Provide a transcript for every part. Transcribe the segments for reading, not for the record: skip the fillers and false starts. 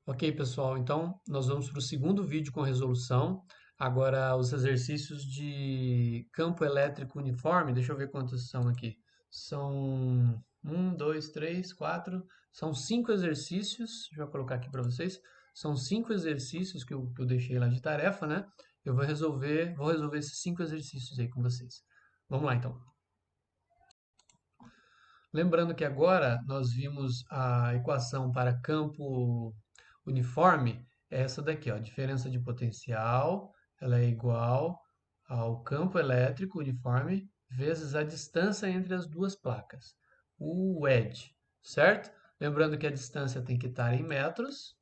Ok, pessoal, então nós vamos para o segundo vídeo com resolução. Agora, os exercícios de campo elétrico uniforme, deixa eu ver quantos são aqui. São um, dois, três, quatro, são 5 exercícios. Deixa eu colocar aqui para vocês. São 5 exercícios que eu deixei lá de tarefa, né? Eu vou resolver esses 5 exercícios aí com vocês. Vamos lá, então. Lembrando que agora nós vimos a equação para campo uniforme, é essa daqui, ó, a diferença de potencial, ela é igual ao campo elétrico uniforme vezes a distância entre as duas placas, o wedge, certo? Lembrando que a distância tem que estar em metros,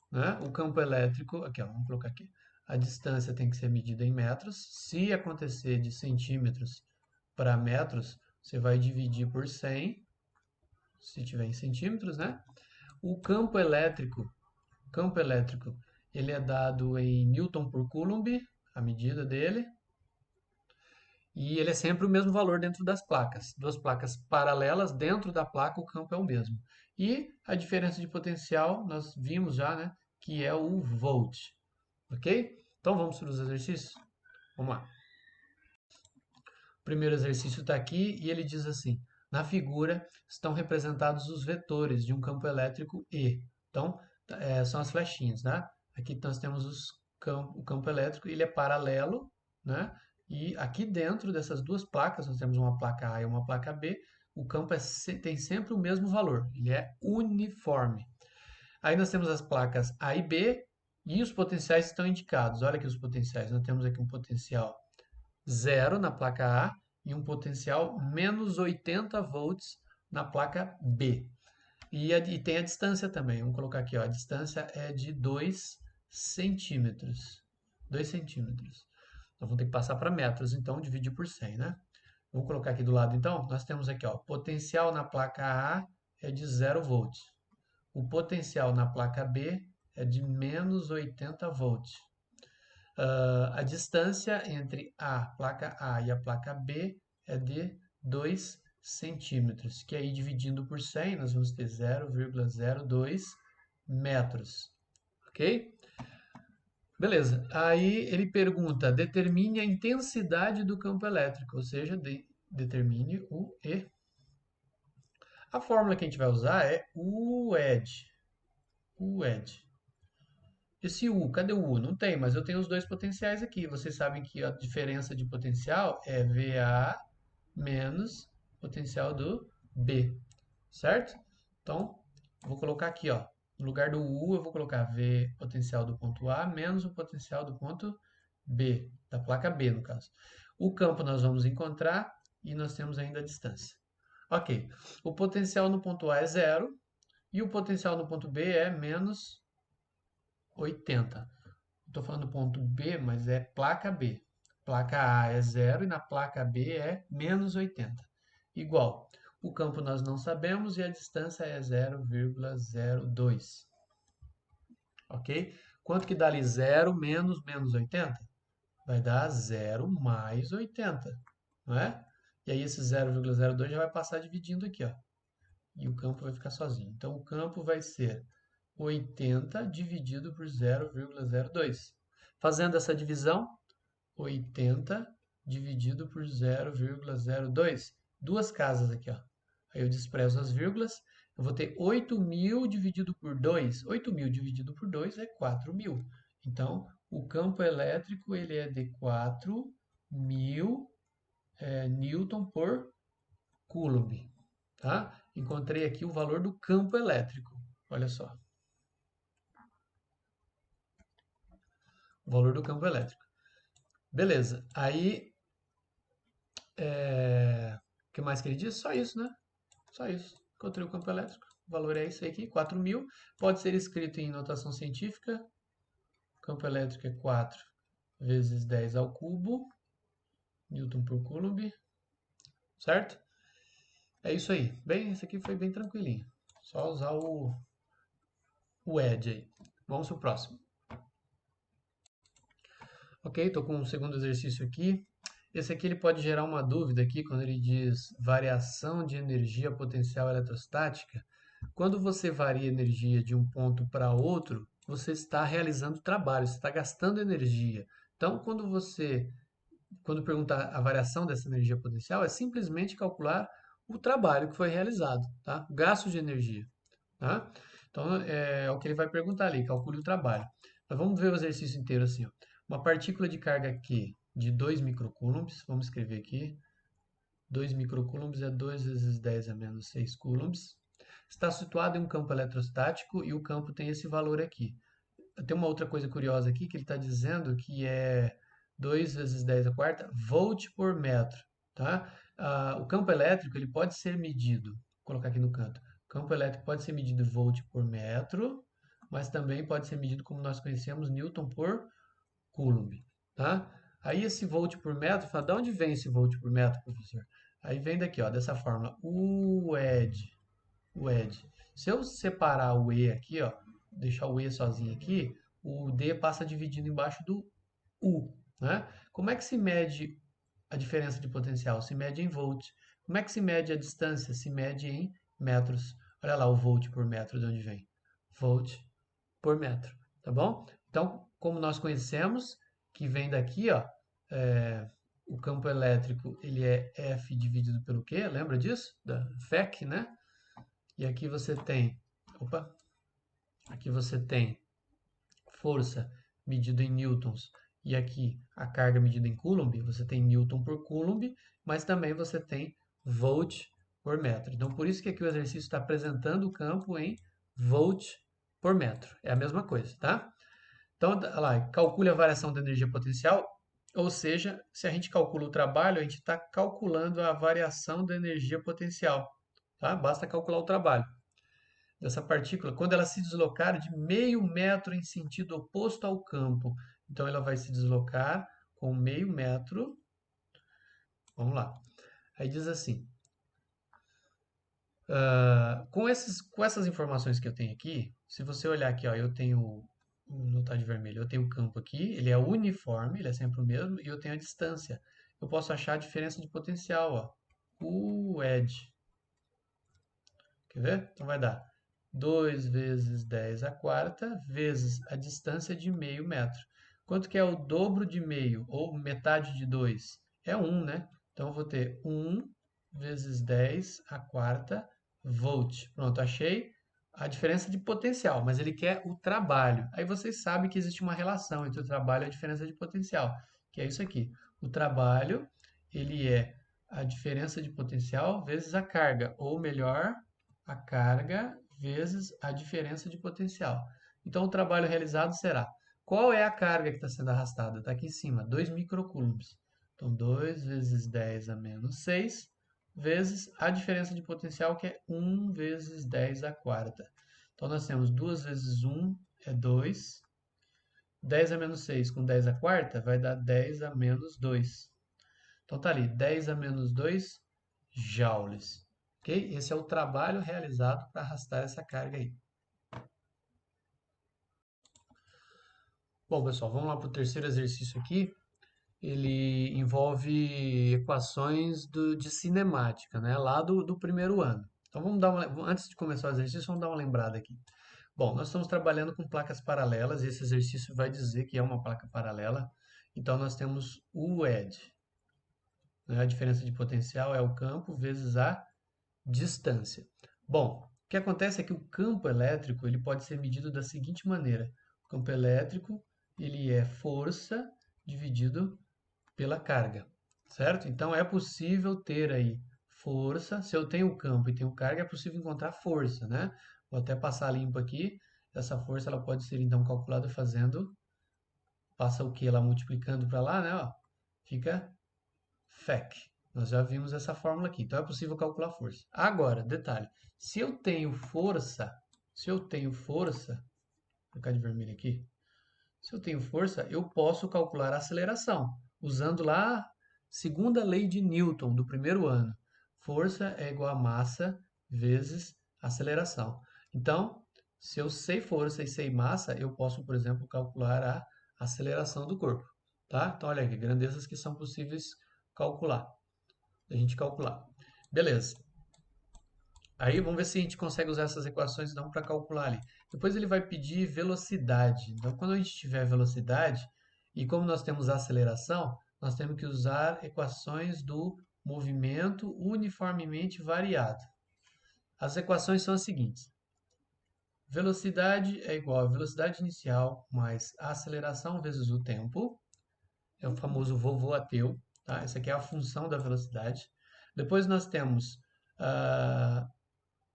né? O campo elétrico, aqui, ó, vamos colocar aqui. A distância tem que ser medida em metros. Se acontecer de centímetros para metros, você vai dividir por 100 se tiver em centímetros, né? O campo elétrico, ele é dado em Newton por Coulomb, a medida dele, e ele é sempre o mesmo valor dentro das placas. Duas placas paralelas, dentro da placa o campo é o mesmo. E a diferença de potencial, nós vimos já, né, que é o volt, ok? Então vamos para os exercícios? Vamos lá. O primeiro exercício está aqui e ele diz assim: na figura estão representados os vetores de um campo elétrico E. Então, são as flechinhas, né? Aqui nós temos o campo elétrico, ele é paralelo, né? E aqui dentro dessas duas placas, nós temos uma placa A e uma placa B, o campo tem sempre o mesmo valor, ele é uniforme. Aí nós temos as placas A e B e os potenciais estão indicados. Olha aqui os potenciais, nós temos aqui um potencial zero na placa A e um potencial menos 80 volts na placa B. E tem a distância também. Vamos colocar aqui, ó, a distância é de 2 centímetros. 2 centímetros. Nós vamos ter que passar para metros, então dividir por 100, né? Vamos colocar aqui do lado, então. Nós temos aqui, ó, potencial na placa A é de 0 volts. O potencial na placa B é de menos 80 volts. A distância entre a placa A e a placa B é de 2 centímetros, que aí dividindo por 100 nós vamos ter 0,02 metros, ok? Beleza, aí ele pergunta, determine a intensidade do campo elétrico, ou seja, determine o E. A fórmula que a gente vai usar é o ED, o ED. Esse U, cadê o U? Não tem, mas eu tenho os dois potenciais aqui. Vocês sabem que a diferença de potencial é VA menos potencial do B, certo? Então, vou colocar aqui, ó, no lugar do U, eu vou colocar V potencial do ponto A menos o potencial do ponto B, da placa B, no caso. O campo nós vamos encontrar e nós temos ainda a distância. Ok, o potencial no ponto A é zero e o potencial no ponto B é menos 80. Estou falando ponto B, mas é placa B. Placa A é zero e na placa B é menos 80. Igual. O campo nós não sabemos e a distância é 0,02. Ok? Quanto que dá ali 0 menos menos 80? Vai dar 0 mais 80. Não é? E aí esse 0,02 já vai passar dividindo aqui, ó. E o campo vai ficar sozinho. Então o campo vai ser 80 dividido por 0,02. Fazendo essa divisão, 80 dividido por 0,02. Duas casas aqui, ó. Aí eu desprezo as vírgulas. Eu vou ter 8.000 dividido por 2. 8.000 dividido por 2 é 4.000. Então, o campo elétrico ele é de 4.000 newton por coulomb. Tá? Encontrei aqui o valor do campo elétrico. Olha só. O valor do campo elétrico. Beleza. Aí, o que mais que ele diz? Só isso, né? Só isso. Encontrei o campo elétrico. O valor é esse aqui, 4.000. Pode ser escrito em notação científica. O campo elétrico é 4 vezes 10 ao cubo, Newton por Coulomb, certo? É isso aí. Bem, esse aqui foi bem tranquilinho. Só usar o edge aí. Vamos para o próximo. Ok, estou com o segundo exercício aqui. Esse aqui ele pode gerar uma dúvida aqui quando ele diz variação de energia potencial eletrostática. Quando você varia energia de um ponto para outro, você está realizando trabalho, você está gastando energia. Então, quando perguntar a variação dessa energia potencial, é simplesmente calcular o trabalho que foi realizado, tá? O gasto de energia, tá? Então, é o que ele vai perguntar ali, calcule o trabalho. Mas vamos ver o exercício inteiro assim, ó. Uma partícula de carga Q de 2 microcoulombs, vamos escrever aqui, 2 microcoulombs é 2 vezes 10 a menos 6 coulombs, está situado em um campo eletrostático e o campo tem esse valor aqui. Tem uma outra coisa curiosa aqui que ele está dizendo que é 2 vezes 10 a quarta volt por metro, tá? O campo elétrico ele pode ser medido, vou colocar aqui no canto. O campo elétrico pode ser medido volt por metro, mas também pode ser medido como nós conhecemos, Newton por Coulomb, tá? Aí esse volt por metro, fala, de onde vem esse volt por metro, professor? Aí vem daqui, ó, dessa forma, o ED. Se eu separar o E aqui, ó, deixar o E sozinho aqui, o D passa dividindo embaixo do U, né? Como é que se mede a diferença de potencial? Se mede em volt. Como é que se mede a distância? Se mede em metros. Olha lá o volt por metro de onde vem. Volt por metro, tá bom? Então, como nós conhecemos, que vem daqui, ó, o campo elétrico, ele é F dividido pelo Q, lembra disso? Da FEC, né? E opa, aqui você tem força medida em newtons e aqui a carga medida em coulomb, você tem newton por coulomb, mas também você tem volt por metro. Então, por isso que aqui o exercício está apresentando o campo em volt por metro. É a mesma coisa, tá? Então, olha lá, calcule a variação da energia potencial, ou seja, se a gente calcula o trabalho, a gente está calculando a variação da energia potencial, tá? Basta calcular o trabalho dessa partícula quando ela se deslocar de meio metro em sentido oposto ao campo. Então, ela vai se deslocar com meio metro. Vamos lá. Aí diz assim: com essas informações que eu tenho aqui, se você olhar aqui, ó, eu tenho, vou notar de vermelho, eu tenho o campo aqui, ele é uniforme, ele é sempre o mesmo, e eu tenho a distância. Eu posso achar a diferença de potencial, ó, o ED. Quer ver? Então vai dar 2 vezes 10 a quarta vezes a distância de meio metro. Quanto que é o dobro de meio, ou metade de 2? É 1, né? Então eu vou ter 1 vezes 10 a quarta volt. Pronto, achei a diferença de potencial, mas ele quer o trabalho. Aí vocês sabem que existe uma relação entre o trabalho e a diferença de potencial, que é isso aqui. O trabalho, ele é a diferença de potencial vezes a carga, ou melhor, a carga vezes a diferença de potencial. Então, o trabalho realizado será: qual é a carga que está sendo arrastada? Está aqui em cima, 2 microcoulombs. Então, 2 vezes 10 a menos 6 vezes a diferença de potencial, que é 1 vezes 10 a quarta. Então, nós temos 2 vezes 1 é 2. 10 a menos 6 com 10 a quarta vai dar 10 a menos 2. Então, tá ali, 10 a menos 2 joules. Ok? Esse é o trabalho realizado para arrastar essa carga aí. Bom, pessoal, vamos lá para o terceiro exercício aqui. Ele envolve equações de cinemática, né? Lá do primeiro ano. Então vamos antes de começar o exercício, vamos dar uma lembrada aqui. Bom, nós estamos trabalhando com placas paralelas e esse exercício vai dizer que é uma placa paralela. Então nós temos o ED, né? A diferença de potencial é o campo vezes a distância. Bom, o que acontece é que o campo elétrico ele pode ser medido da seguinte maneira: o campo elétrico ele é força dividido pela carga, certo? Então é possível ter aí força. Se eu tenho campo e tenho carga, é possível encontrar força, né? Vou até passar limpo aqui. Essa força ela pode ser então calculada fazendo, passa o que lá multiplicando para lá, né? Ó, fica FEC. Nós já vimos essa fórmula aqui, então é possível calcular força. Agora, detalhe, se eu tenho força, vou colocar de vermelho aqui, se eu tenho força, eu posso calcular a aceleração, usando lá a segunda lei de Newton do primeiro ano. Força é igual a massa vezes aceleração. Então, se eu sei força e sei massa, eu posso, por exemplo, calcular a aceleração do corpo. Tá? Então, olha aqui, grandezas que são possíveis calcular. A gente calcular. Beleza. Aí vamos ver se a gente consegue usar essas equações então para calcular ali. Depois ele vai pedir velocidade. Então, quando a gente tiver velocidade, e como nós temos aceleração, nós temos que usar equações do movimento uniformemente variado. As equações são as seguintes. Velocidade é igual a velocidade inicial mais a aceleração vezes o tempo. É o famoso vovô ateu. Tá? Essa aqui é a função da velocidade. Depois nós temos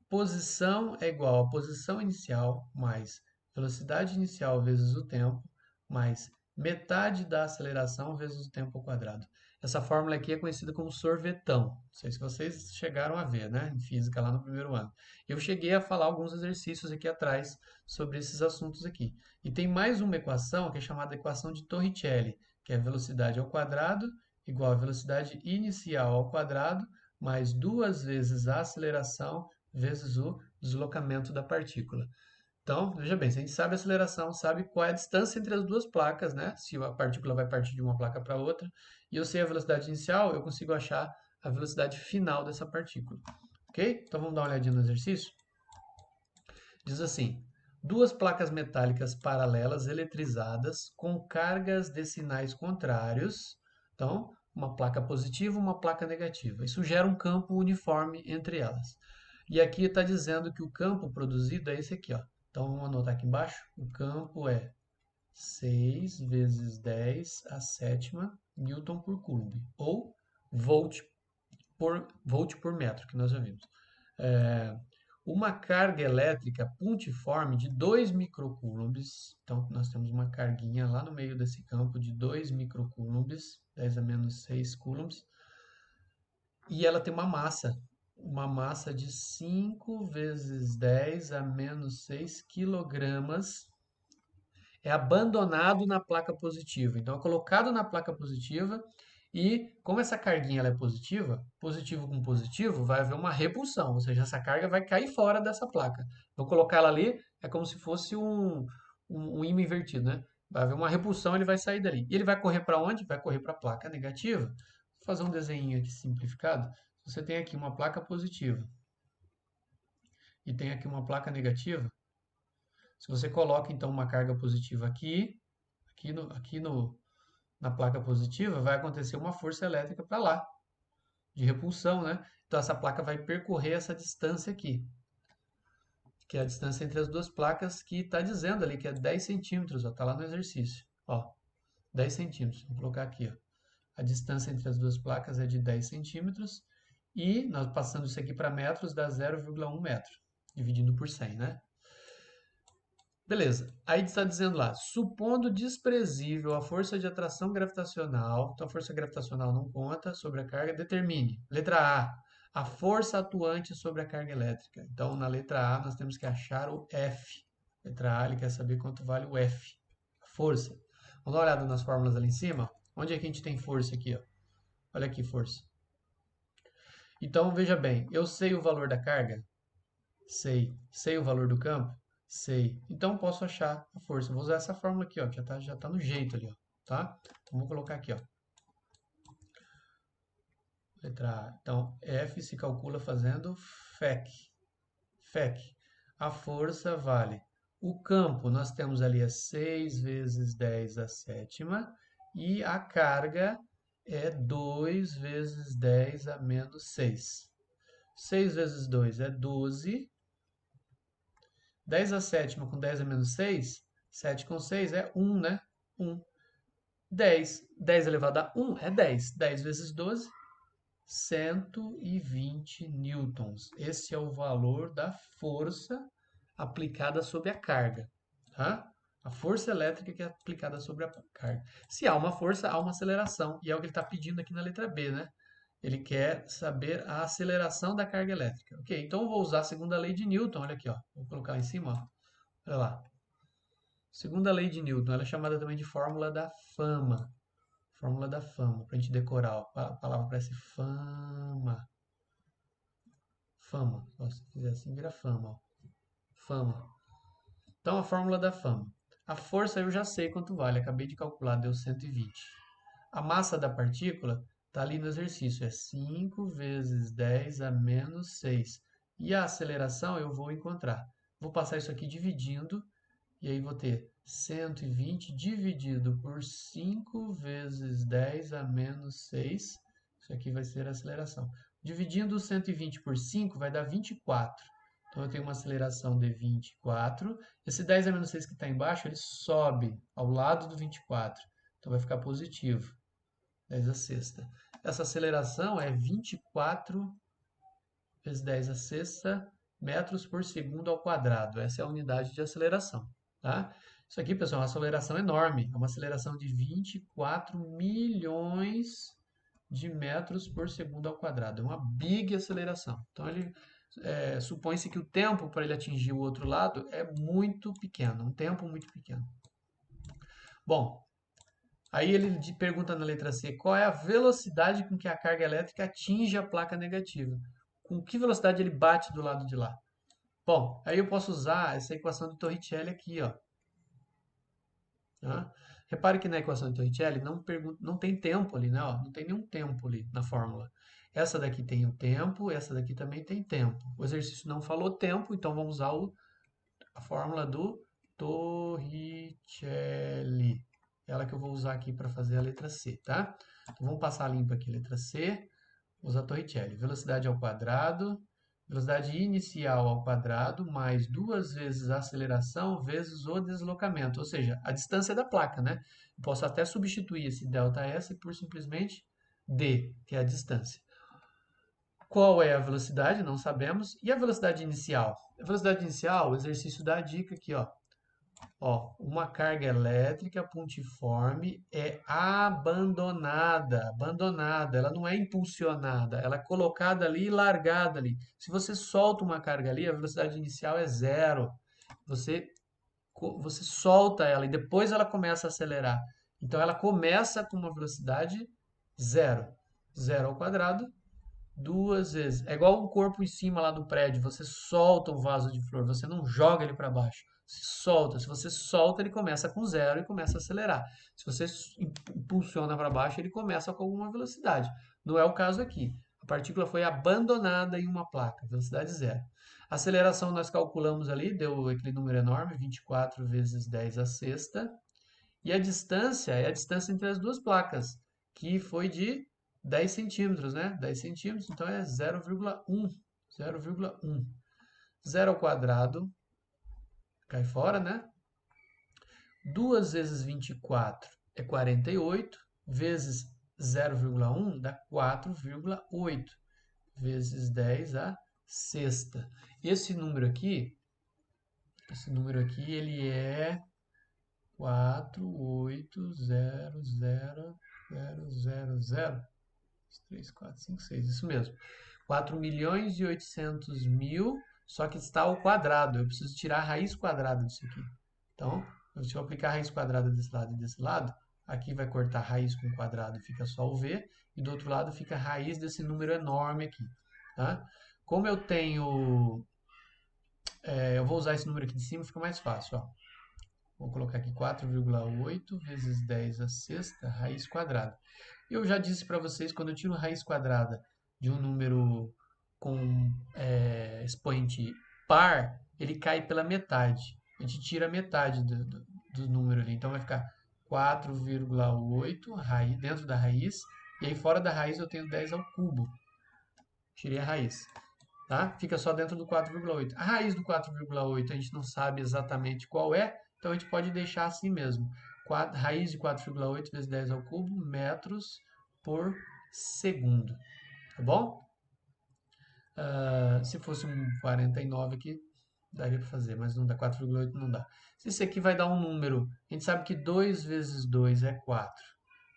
posição é igual a posição inicial mais velocidade inicial vezes o tempo mais metade da aceleração vezes o tempo ao quadrado. Essa fórmula aqui é conhecida como sorvetão. Não sei se vocês chegaram a ver, né, em física lá no primeiro ano. Eu cheguei a falar alguns exercícios aqui atrás sobre esses assuntos aqui. E tem mais uma equação que é chamada equação de Torricelli, que é velocidade ao quadrado igual a velocidade inicial ao quadrado mais duas vezes a aceleração vezes o deslocamento da partícula. Então, veja bem, se a gente sabe a aceleração, sabe qual é a distância entre as duas placas, né? Se a partícula vai partir de uma placa para outra, e eu sei a velocidade inicial, eu consigo achar a velocidade final dessa partícula. Ok? Então vamos dar uma olhadinha no exercício? Diz assim: duas placas metálicas paralelas eletrizadas com cargas de sinais contrários. Então, uma placa positiva e uma placa negativa. Isso gera um campo uniforme entre elas. E aqui está dizendo que o campo produzido é esse aqui, ó. Então vamos anotar aqui embaixo. O campo é 6 vezes 10 a sétima Newton por Coulomb, ou volt por metro, que nós já vimos. Uma carga elétrica pontiforme de 2 microcoulombs. Então, nós temos uma carguinha lá no meio desse campo de 2 microcoulombs, 10 a menos 6 coulombs. E ela tem uma massa de 5 vezes 10 a menos 6 quilogramas. É abandonado na placa positiva. Então, é colocado na placa positiva e, como essa carguinha ela é positiva, positivo com positivo, vai haver uma repulsão, ou seja, essa carga vai cair fora dessa placa. Vou colocar ela ali, é como se fosse um ímã invertido, né? Vai haver uma repulsão, ele vai sair dali. E ele vai correr para onde? Vai correr para a placa negativa. Vou fazer um desenho aqui simplificado. Você tem aqui uma placa positiva e tem aqui uma placa negativa. Se você coloca então uma carga positiva na placa positiva, vai acontecer uma força elétrica para lá, de repulsão, né? Então essa placa vai percorrer essa distância aqui, que é a distância entre as duas placas, que está dizendo ali que é 10 centímetros, está lá no exercício. Ó, 10 centímetros, vou colocar aqui. Ó. A distância entre as duas placas é de 10 centímetros, e nós passando isso aqui para metros, dá 0,1 metro, dividindo por 100, né? Beleza. Aí está dizendo lá, supondo desprezível a força de atração gravitacional, então a força gravitacional não conta sobre a carga, determine. Letra A força atuante sobre a carga elétrica. Então, na letra A, nós temos que achar o F. Letra A, ele quer saber quanto vale o F, a força. Vamos dar uma olhada nas fórmulas ali em cima. Onde é que a gente tem força aqui? Ó? Olha aqui, força. Então, veja bem, eu sei o valor da carga? Sei. Sei o valor do campo? Sei. Então posso achar a força. Vou usar essa fórmula aqui, ó, que já tá no jeito ali, ó, tá? Então vou colocar aqui, ó. Letra A. Então, F se calcula fazendo FEC. FEC. A força vale. O campo, nós temos ali a 6 vezes 10 a sétima. E a carga é 2 vezes 10 a menos 6. 6 vezes 2 é 12. 10 a sétima com 10 a menos 6, 7 com 6 é 1, né? 1. 10. 10 elevado a 1 é 10. 10 vezes 12, 120 newtons. Esse é o valor da força aplicada sobre a carga. Tá? A força elétrica que é aplicada sobre a carga. Se há uma força, há uma aceleração. E é o que ele está pedindo aqui na letra B, né? Ele quer saber a aceleração da carga elétrica. Ok, então eu vou usar a segunda lei de Newton. Olha aqui, ó. Vou colocar lá em cima, ó. Olha lá. Segunda lei de Newton, ela é chamada também de fórmula da fama. Fórmula da fama, para a gente decorar. Ó. A palavra parece fama. Fama. Se fizer assim, vira fama. Ó. Fama. Então, a fórmula da fama. A força eu já sei quanto vale. Acabei de calcular, deu 120. A massa da partícula está ali no exercício. É 5 vezes 10 a menos 6. E a aceleração eu vou encontrar. Vou passar isso aqui dividindo, e aí vou ter 120 dividido por 5 vezes 10 a menos 6. Isso aqui vai ser a aceleração. Dividindo 120 por 5 vai dar 24. Então eu tenho uma aceleração de 24. Esse 10 a menos 6 que está embaixo, ele sobe ao lado do 24. Então vai ficar positivo. 10 a sexta. Essa aceleração é 24 vezes 10 a sexta metros por segundo ao quadrado. Essa é a unidade de aceleração. Tá? Isso aqui, pessoal, é uma aceleração enorme. É uma aceleração de 24 milhões de metros por segundo ao quadrado. É uma big aceleração. Então, supõe-se que o tempo para ele atingir o outro lado é muito pequeno. Um tempo muito pequeno. Bom, aí ele pergunta na letra C, qual é a velocidade com que a carga elétrica atinge a placa negativa? Com que velocidade ele bate do lado de lá? Bom, aí eu posso usar essa equação de Torricelli aqui, ó. Tá? Repare que na equação de Torricelli não tem tempo ali, né? Ó, não tem nenhum tempo ali na fórmula. Essa daqui tem o tempo, essa daqui também tem tempo. O exercício não falou tempo, então vamos usar a fórmula do Torricelli. Ela que eu vou usar aqui para fazer a letra C, tá? Então vamos passar limpo aqui, letra C, usar Torricelli. Velocidade ao quadrado, velocidade inicial ao quadrado, mais 2 vezes a aceleração vezes o deslocamento, ou seja, a distância da placa, né? Eu posso até substituir esse ΔS por simplesmente d, que é a distância. Qual é a velocidade? Não sabemos. E a velocidade inicial? A velocidade inicial, o exercício dá a dica aqui, ó. Ó, uma carga elétrica pontiforme é abandonada, ela não é impulsionada, ela é colocada ali e largada ali. Se você solta uma carga ali, a velocidade inicial é zero. Você, você solta ela e depois ela começa a acelerar. Então ela começa com uma velocidade zero. Zero ao quadrado, duas vezes. É igual um corpo em cima lá do prédio. Você solta um vaso de flor, você não joga ele para baixo. Você solta. Se você solta, ele começa com zero e começa a acelerar. Se você impulsiona para baixo, ele começa com alguma velocidade. Não é o caso aqui. A partícula foi abandonada em uma placa, velocidade zero. A aceleração nós calculamos ali, deu aquele número enorme, 24 vezes 10 a sexta. E a distância é a distância entre as duas placas, que foi de 10 centímetros, né? 10 centímetros, então é 0,1. 0,1. 0 ao quadrado, cai fora, né? 2 vezes 24 é 48, vezes 0,1 dá 4,8, vezes 10 a sexta. Esse número aqui, ele é 4800000. 3, 4, 5, 6, isso mesmo. 4 milhões e 800 mil, só que está ao quadrado. Eu preciso tirar a raiz quadrada disso aqui. Então, se eu aplicar a raiz quadrada desse lado e desse lado, aqui vai cortar raiz com quadrado, fica só o V, e do outro lado fica a raiz desse número enorme aqui. Tá? Como eu tenho... eu vou usar esse número aqui de cima, fica mais fácil. Ó. Vou colocar aqui 4,8 vezes 10 a sexta, raiz quadrada. Eu já disse para vocês, quando eu tiro raiz quadrada de um número com expoente par, ele cai pela metade. A gente tira a metade do número ali. Então vai ficar 4,8 dentro da raiz. E aí fora da raiz eu tenho 10 ao cubo. Tirei a raiz. Tá? Fica só dentro do 4,8. A raiz do 4,8 a gente não sabe exatamente qual é, então a gente pode deixar assim mesmo. Raiz de 4,8 vezes 10 ao cubo, metros por segundo. Tá bom? Se fosse um 49 aqui, daria para fazer, mas não dá. 4,8 não dá. Se esse aqui vai dar um número, a gente sabe que 2 vezes 2 é 4.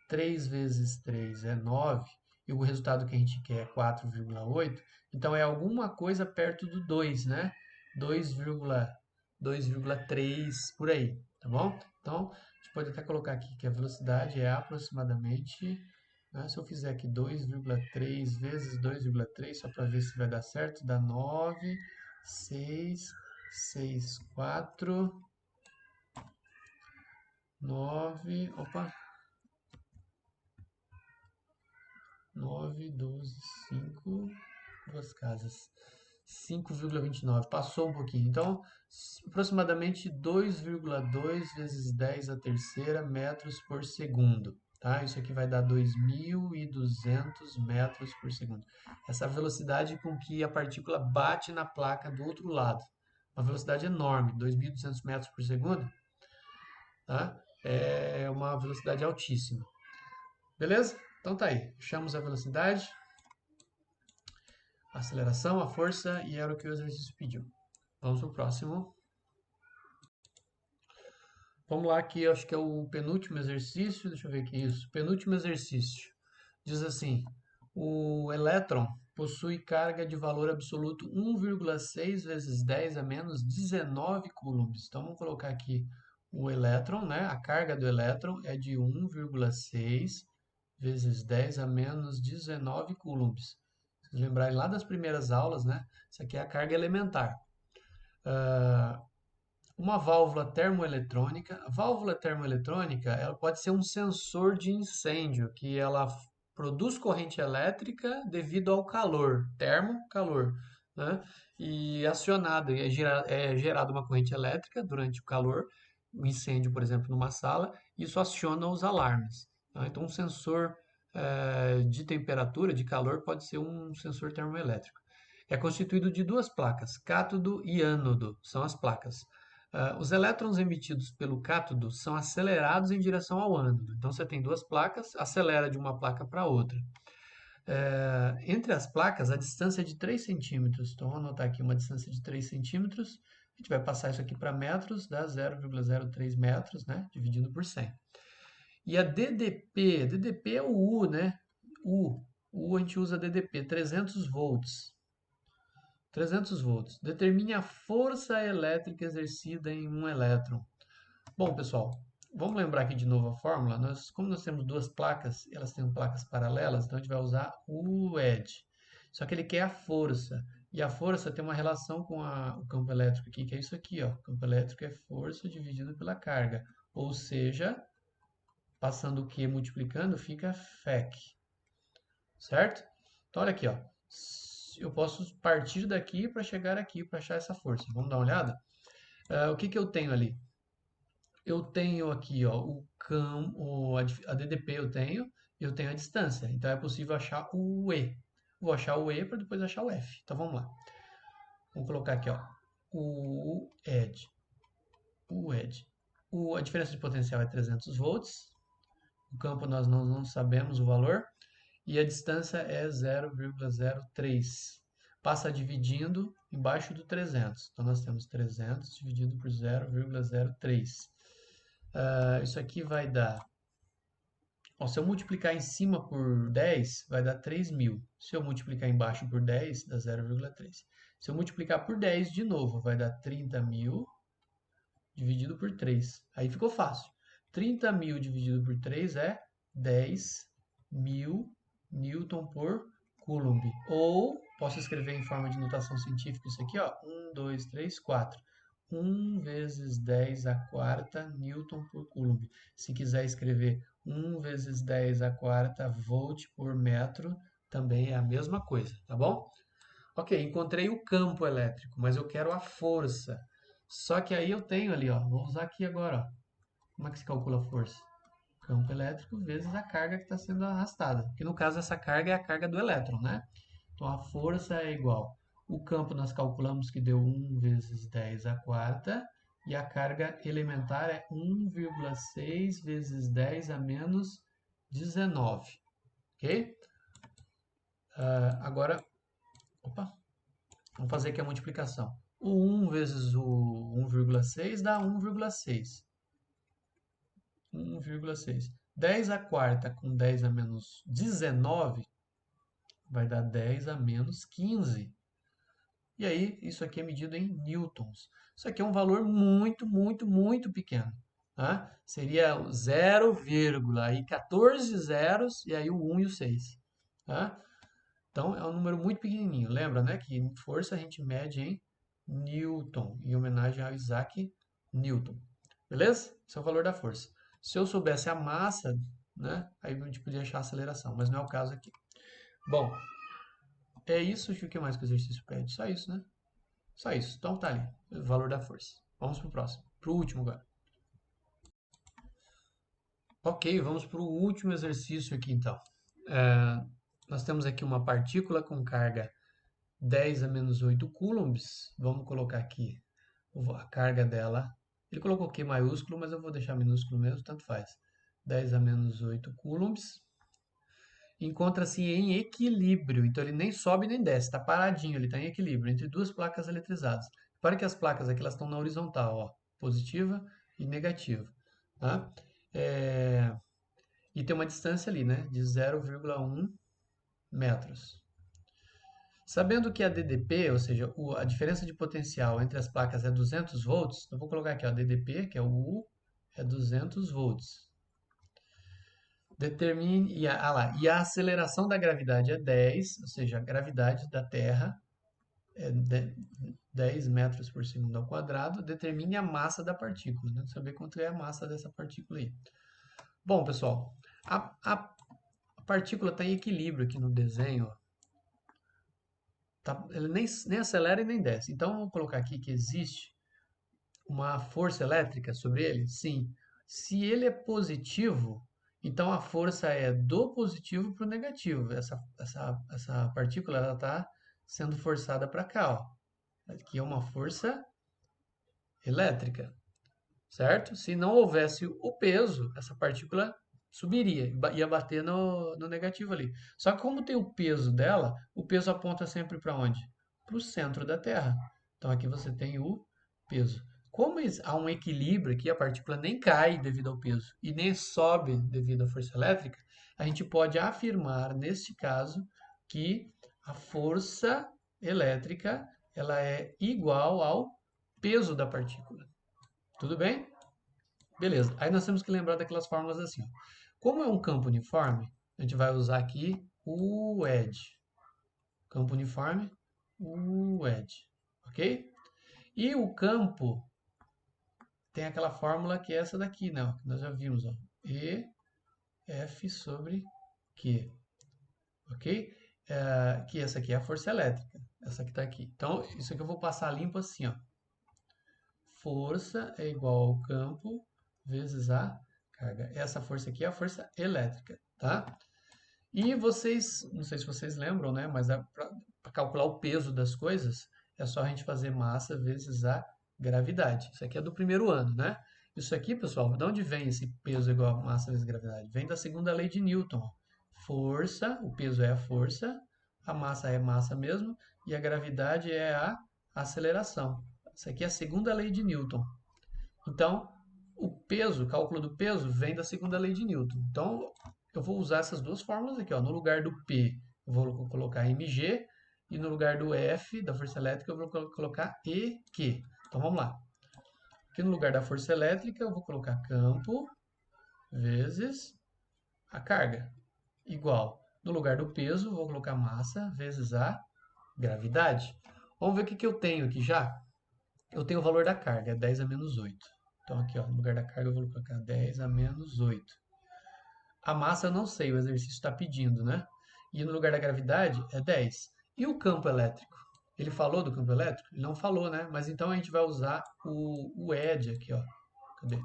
3 vezes 3 é 9. E o resultado que a gente quer é 4,8. Então é alguma coisa perto do 2, né? 2,3 por aí, tá bom? Então, a gente pode até colocar aqui que a velocidade é aproximadamente, né? Se eu fizer aqui 2,3 vezes 2,3, só para ver se vai dar certo, dá 9, 6, 6, 4, 9, opa, 9, 12, 5, duas casas. 5,29. Passou um pouquinho. Então, aproximadamente 2,2 vezes 10 a terceira metros por segundo. Tá? Isso aqui vai dar 2.200 metros por segundo. Essa é a velocidade com que a partícula bate na placa do outro lado. Uma velocidade enorme, 2.200 metros por segundo. Tá? É uma velocidade altíssima. Beleza? Então tá aí. Achamos a velocidade, a aceleração, a força e era o que o exercício pediu. Vamos pro próximo. Vamos lá que eu acho que é o penúltimo exercício. Deixa eu ver aqui isso. Penúltimo exercício. Diz assim: o elétron possui carga de valor absoluto 1,6 vezes 10 a menos 19 coulombs. Então vamos colocar aqui o elétron, né? A carga do elétron é de 1,6 vezes 10 a menos 19 coulombs. Se vocês lembrarem lá das primeiras aulas, né? Isso aqui é a carga elementar. Uma válvula termoeletrônica. A válvula termoeletrônica, ela pode ser um sensor de incêndio, que ela produz corrente elétrica devido ao calor, calor, né? E acionado, é gerada uma corrente elétrica durante o calor, um incêndio, por exemplo, numa sala, isso aciona os alarmes. Tá? Então, um sensor de temperatura, de calor, pode ser um sensor termoelétrico. É constituído de duas placas, cátodo e ânodo, são as placas. Os elétrons emitidos pelo cátodo são acelerados em direção ao ânodo. Então você tem duas placas, acelera de uma placa para outra. Entre as placas, a distância é de 3 centímetros. Então vamos anotar aqui uma distância de 3 centímetros. A gente vai passar isso aqui para metros, dá 0,03 metros, né? Dividindo por 100. E a DDP é o U, né? U a gente usa DDP, 300 volts. 300 volts. Determine a força elétrica exercida em um elétron. Bom, pessoal, vamos lembrar aqui de novo a fórmula. Como nós temos duas placas, elas têm placas paralelas, então a gente vai usar o ED. Só que ele quer a força. E a força tem uma relação com o campo elétrico aqui, que é isso aqui, ó. O campo elétrico é força dividido pela carga. Ou seja, passando o Q multiplicando, fica FEC. Certo? Então, olha aqui, ó. Eu posso partir daqui para chegar aqui para achar essa força. Vamos dar uma olhada? O que eu tenho ali? Eu tenho aqui, ó, a DDP eu tenho a distância. Então é possível achar o E. Vou achar o E para depois achar o F. Então vamos lá. Vamos colocar aqui, ó, o ED. A diferença de potencial é 300 volts. O campo nós não sabemos o valor. E a distância é 0,03. Passa dividindo embaixo do 300. Então, nós temos 300 dividido por 0,03. Isso aqui vai dar... Ó, se eu multiplicar em cima por 10, vai dar 3.000. Se eu multiplicar embaixo por 10, dá 0,3. Se eu multiplicar por 10 de novo, vai dar 30.000 dividido por 3. Aí ficou fácil. 30.000 dividido por 3 é 10.000 Newton por Coulomb. Ou, posso escrever em forma de notação científica isso aqui, ó, 1, 2, 3, 4. 1 vezes 10 a quarta Newton por Coulomb. Se quiser escrever 1 vezes 10 a quarta Volt por metro, também é a mesma coisa, tá bom? Ok, encontrei o campo elétrico, mas eu quero a força. Só que aí eu tenho ali, ó, vou usar aqui agora, ó. Como é que se calcula a força? Campo elétrico vezes a carga que está sendo arrastada. Que no caso essa carga é a carga do elétron, né? Então a força é igual. O campo nós calculamos que deu 1 vezes 10 a quarta. E a carga elementar é 1,6 vezes 10 a menos 19. Ok? Agora, opa, vamos fazer aqui a multiplicação. O 1 vezes o 1,6 dá 1,6. 1,6. 10 a quarta com 10 a menos 19 vai dar 10 a menos 15. E aí, isso aqui é medido em newtons. Isso aqui é um valor muito, muito, muito pequeno. Tá? Seria 0, aí 14 zeros e aí o 1 e o 6. Tá? Então, é um número muito pequenininho. Lembra, né, que força a gente mede em newton, em homenagem ao Isaac Newton. Beleza? Esse é o valor da força. Se eu soubesse a massa, né, aí a gente podia achar a aceleração, mas não é o caso aqui. Bom, É isso, o que mais que o exercício pede? Só isso, né? Só isso. Então tá ali, o valor da força. Vamos pro próximo. Pro último agora. Ok, vamos pro último exercício aqui então. É, nós temos aqui uma partícula com carga 10 a menos 8 coulombs. Vamos colocar aqui a carga dela. Ele colocou Q maiúsculo, mas eu vou deixar minúsculo mesmo, tanto faz. 10 a menos 8 coulombs. Encontra-se em equilíbrio, então ele nem sobe nem desce, está paradinho, ele está em equilíbrio entre duas placas eletrizadas. Repare que as placas aqui elas estão na horizontal, ó, positiva e negativa. Tá? É, e tem uma distância ali, né, de 0,1 metros. Sabendo que a DDP, ou seja, a diferença de potencial entre as placas é 200 volts, eu vou colocar aqui, ó, DDP, que é o U, é 200 volts. Determine, e a aceleração da gravidade é 10, ou seja, a gravidade da Terra é 10 metros por segundo ao quadrado. Determine a massa da partícula, né? Saber quanto é a massa dessa partícula aí. Bom, pessoal, a partícula está em equilíbrio aqui no desenho, ó. Tá, ele nem acelera e nem desce. Então, vamos colocar aqui que existe uma força elétrica sobre ele? Sim. Se ele é positivo, então a força é do positivo para o negativo. Essa partícula está sendo forçada para cá. Ó. Aqui é uma força elétrica, certo? Se não houvesse o peso, essa partícula subiria, ia bater no negativo ali. Só que como tem o peso dela, o peso aponta sempre para onde? Para o centro da Terra. Então aqui você tem o peso. Como há um equilíbrio aqui, a partícula nem cai devido ao peso e nem sobe devido à força elétrica, a gente pode afirmar, neste caso, que a força elétrica ela é igual ao peso da partícula. Tudo bem? Beleza. Aí nós temos que lembrar daquelas fórmulas assim. Ó. Como é um campo uniforme, a gente vai usar aqui o edge. Campo uniforme, o edge. Ok? E o campo tem aquela fórmula que é essa daqui, né? Que nós já vimos. Ó. E F sobre Q. Ok? Que essa aqui é a força elétrica. Essa que está aqui. Então, isso aqui eu vou passar limpo assim. Ó. Força é igual ao campo vezes a carga. Essa força aqui é a força elétrica, tá? E vocês, não sei se vocês lembram, né? Mas para calcular o peso das coisas, é só a gente fazer massa vezes a gravidade. Isso aqui é do primeiro ano, né? Isso aqui, pessoal, de onde vem esse peso igual a massa vezes gravidade? Vem da segunda lei de Newton. Força, o peso é a força, a massa é massa mesmo, e a gravidade é a aceleração. Isso aqui é a segunda lei de Newton. Então, o peso, o cálculo do peso, vem da segunda lei de Newton. Então, eu vou usar essas duas fórmulas aqui. Ó. No lugar do P, eu vou colocar mg, e no lugar do F, da força elétrica, eu vou colocar EQ. Então, vamos lá. Aqui no lugar da força elétrica, eu vou colocar campo vezes a carga, igual. No lugar do peso, eu vou colocar massa vezes a gravidade. Vamos ver o que eu tenho aqui já. Eu tenho o valor da carga, é 10 a menos 8. Então aqui, ó, no lugar da carga eu vou colocar 10 a menos 8. A massa eu não sei, o exercício está pedindo, né? E no lugar da gravidade é 10. E o campo elétrico? Ele falou do campo elétrico? Ele não falou, né? Mas então a gente vai usar o ED aqui, ó. Cadê?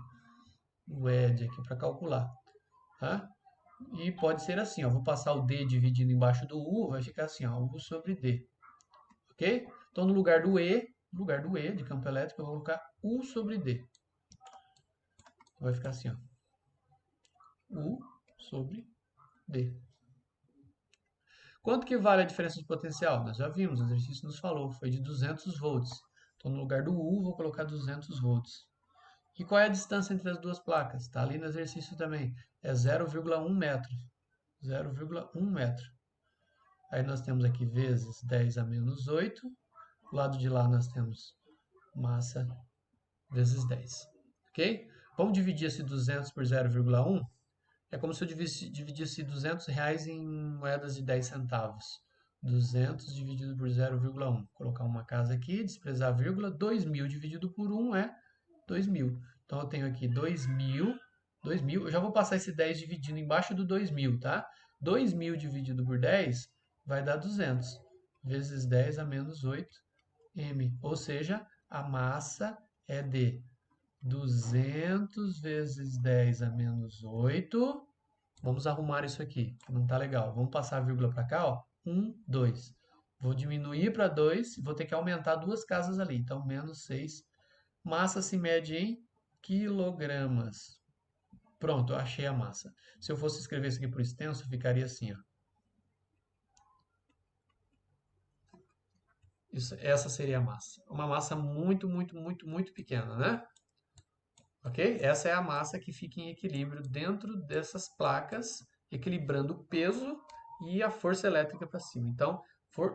O ED aqui para calcular, tá? E pode ser assim, ó. Vou passar o D dividindo embaixo do U, vai ficar assim, ó, U sobre D. Ok? Então no lugar do E de campo elétrico, eu vou colocar U sobre D. Vai ficar assim, ó. U sobre D. Quanto que vale a diferença de potencial? Nós já vimos, o exercício nos falou, foi de 200 volts. Então, no lugar do U, vou colocar 200 volts. E qual é a distância entre as duas placas? Está ali no exercício também. É 0,1 metro. 0,1 metro. Aí nós temos aqui vezes 10 a menos 8. Do lado de lá nós temos massa vezes 10. Ok? Vamos dividir esse 200 por 0,1? É como se eu dividisse R$ 200 em moedas de 10 centavos. 200 dividido por 0,1. Colocar uma casa aqui, desprezar a vírgula. 2.000 dividido por 1 é 2.000. Então eu tenho aqui 2.000. Eu já vou passar esse 10 dividindo embaixo do 2.000, tá? 2.000 dividido por 10 vai dar 200. vezes 10 a menos 8 m. Ou seja, a massa é de 200 vezes 10 a menos 8. Vamos arrumar isso aqui, que não está legal. Vamos passar a vírgula para cá, ó. 1, 2. Vou diminuir para 2 e vou ter que aumentar duas casas ali. Então, menos 6. Massa se mede em quilogramas. Pronto, eu achei a massa. Se eu fosse escrever isso aqui por extenso, ficaria assim, ó. Essa seria a massa. Uma massa muito, muito, muito, muito pequena, né? Ok? Essa é a massa que fica em equilíbrio dentro dessas placas, equilibrando o peso e a força elétrica para cima. Então,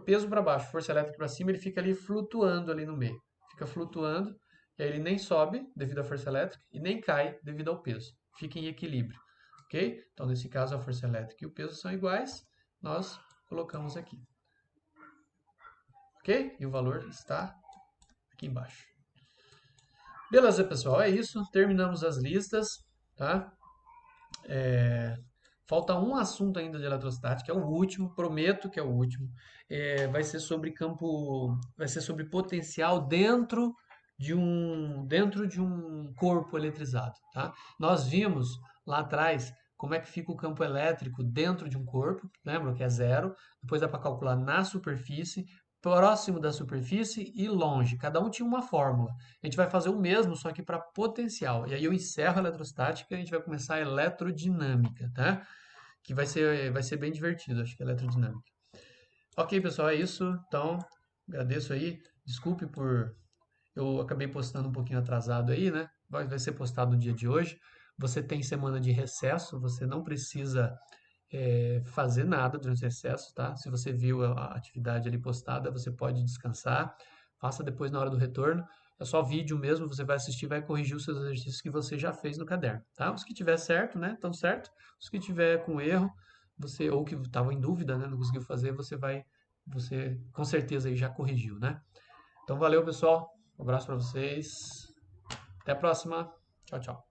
peso para baixo, força elétrica para cima, ele fica ali flutuando ali no meio. Fica flutuando, e aí ele nem sobe devido à força elétrica e nem cai devido ao peso. Fica em equilíbrio. Ok? Então, nesse caso, a força elétrica e o peso são iguais. Nós colocamos aqui. Ok? E o valor está aqui embaixo. Beleza, pessoal, é isso. Terminamos as listas, tá? Falta um assunto ainda de eletrostática, é o último, prometo que é o último. Vai ser sobre vai ser sobre potencial dentro de um corpo eletrizado, tá? Nós vimos lá atrás como é que fica o campo elétrico dentro de um corpo, lembram que é zero, depois dá para calcular na superfície, próximo da superfície e longe. Cada um tinha uma fórmula. A gente vai fazer o mesmo, só que para potencial. E aí eu encerro a eletrostática e a gente vai começar a eletrodinâmica, tá? Que vai ser bem divertido, acho que é eletrodinâmica. Ok, pessoal, é isso. Então, agradeço aí. Desculpe por eu acabei postando um pouquinho atrasado aí, né? Vai ser postado no dia de hoje. Você tem semana de recesso, você não precisa fazer nada durante o recesso, tá? Se você viu a atividade ali postada, você pode descansar. Faça depois na hora do retorno. É só vídeo mesmo, você vai assistir, vai corrigir os seus exercícios que você já fez no caderno, tá? Os que tiver certo, né? Estão certo. Os que tiver com erro, você ou que estava em dúvida, né? Não conseguiu fazer, você com certeza aí já corrigiu, né? Então valeu, pessoal. Um abraço para vocês. Até a próxima. Tchau, tchau.